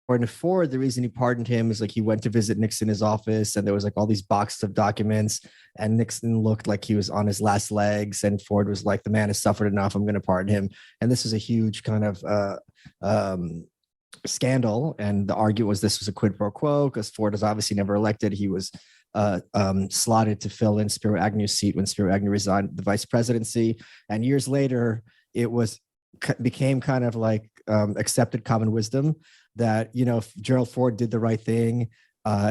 And Ford, the reason he pardoned him is like he went to visit Nixon in his office, and there was like all these boxes of documents, and Nixon looked like he was on his last legs, and Ford was like, "The man has suffered enough. I'm going to pardon him." And this was a huge kind of scandal, and the argument was this was a quid pro quo because Ford was obviously never elected. He was slotted to fill in Spiro Agnew's seat when Spiro Agnew resigned the vice presidency, and years later, it became kind of like accepted common wisdom that, you know, if Gerald Ford did the right thing,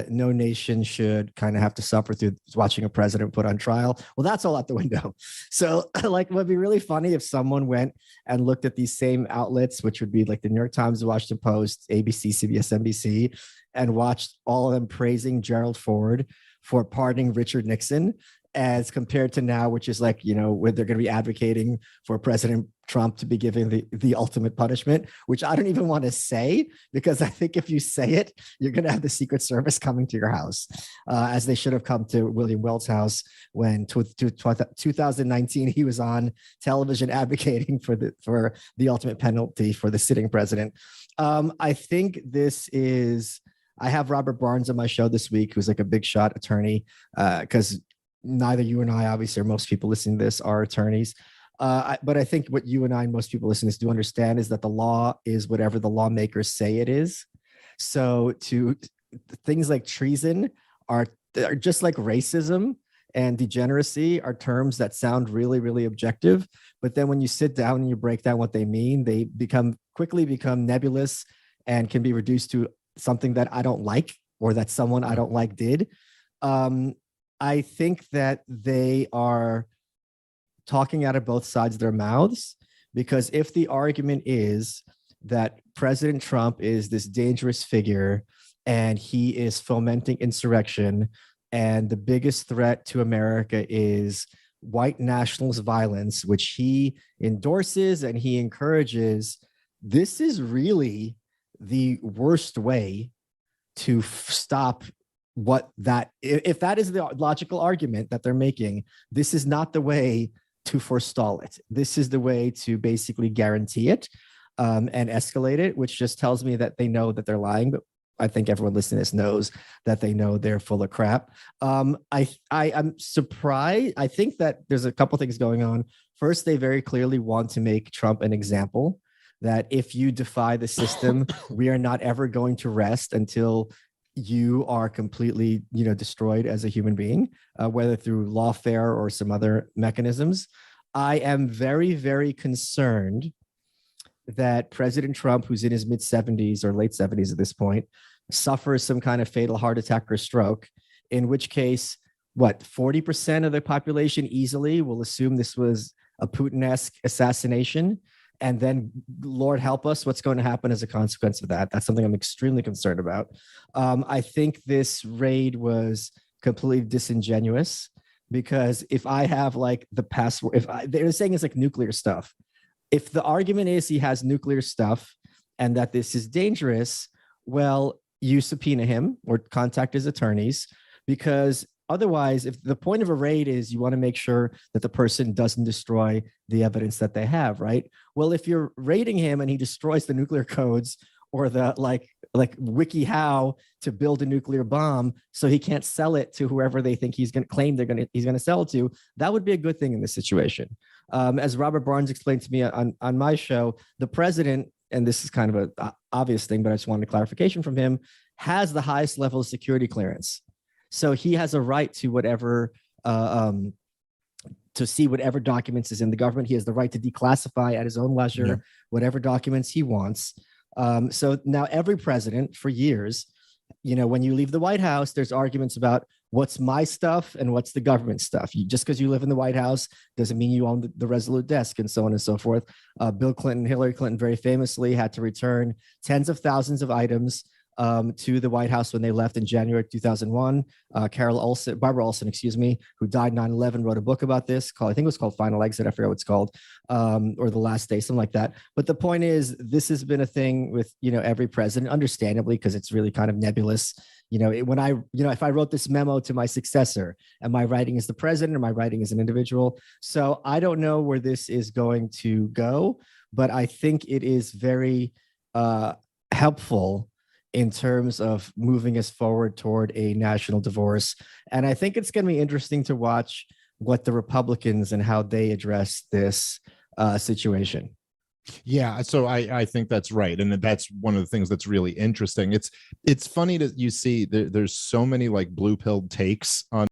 no nation should kind of have to suffer through watching a president put on trial. Well, that's all out the window. So like, it would be really funny if someone went and looked at these same outlets, which would be like the New York Times, the Washington Post, ABC, CBS, NBC, and watched all of them praising Gerald Ford for pardoning Richard Nixon, as compared to now, which is like, you know, where they're going to be advocating for President Trump to be giving the ultimate punishment, which I don't even want to say, because I think if you say it, you're going to have the Secret Service coming to your house, as they should have come to William Welt's house when 2019 he was on television advocating for the ultimate penalty for the sitting president. I think this is. I have Robert Barnes on my show this week, who's like a big shot attorney, because neither you and I, obviously, or most people listening to this, are attorneys. But I think what you and I and most people listening to this do understand is that the law is whatever the lawmakers say it is. So things like treason are just like racism and degeneracy are terms that sound really, really objective. But then when you sit down and you break down what they mean, they quickly become nebulous and can be reduced to something that I don't like, or that someone I don't like did. I think that they are talking out of both sides of their mouths, because if the argument is that President Trump is this dangerous figure and he is fomenting insurrection, and the biggest threat to America is white nationalist violence, which he endorses and he encourages, this is really the worst way to stop if that is the logical argument that they're making. This is not the way to forestall it. This is the way to basically guarantee it and escalate it, which just tells me that they know that they're lying. But I think everyone listening to this knows that they know they're full of crap. I'm surprised. I think that there's a couple things going on. First, they very clearly want to make Trump an example, that if you defy the system, we are not ever going to rest until you are completely, destroyed as a human being, whether through lawfare or some other mechanisms. I am very, very concerned that President Trump, who's in his mid 70s or late 70s at this point, suffers some kind of fatal heart attack or stroke, in which case, 40% of the population easily will assume this was a Putin-esque assassination. And then, Lord help us, what's going to happen as a consequence of that? That's something I'm extremely concerned about. I think this raid was completely disingenuous, because if I have like the password, they're saying it's like nuclear stuff. If the argument is he has nuclear stuff and that this is dangerous, well, you subpoena him or contact his attorneys, because otherwise, if the point of a raid is you want to make sure that the person doesn't destroy the evidence that they have, right? Well, if you're raiding him and he destroys the nuclear codes or the like wiki how to build a nuclear bomb so he can't sell it to whoever they think he's going to claim he's going to sell it to, that would be a good thing in this situation. As Robert Barnes explained to me on my show, the president, and this is kind of an obvious thing, but I just wanted clarification from him, has the highest level of security clearance. So he has a right to whatever, to see whatever documents is in the government. He has the right to declassify at his own leisure whatever documents he wants. So now every president for years, when you leave the White House, there's arguments about what's my stuff and what's the government stuff. Just because you live in the White House doesn't mean you own the Resolute desk, and so on and so forth. Bill Clinton, Hillary Clinton very famously had to return tens of thousands of items to the White House when they left in January 2001. Barbara Olson, who died 9/11, wrote a book about this I think it was called Final Exit. I forget what it's called, or The Last Day, something like that. But the point is, this has been a thing with, every president, understandably, because it's really kind of nebulous. If I wrote this memo to my successor, am I writing as the president or am I writing as an individual? So I don't know where this is going to go, but I think it is very helpful in terms of moving us forward toward a national divorce. And I think it's going to be interesting to watch what the Republicans and how they address this situation. Yeah, so I think that's right, and that's one of the things that's really interesting. It's funny that you see there's so many like blue pilled takes on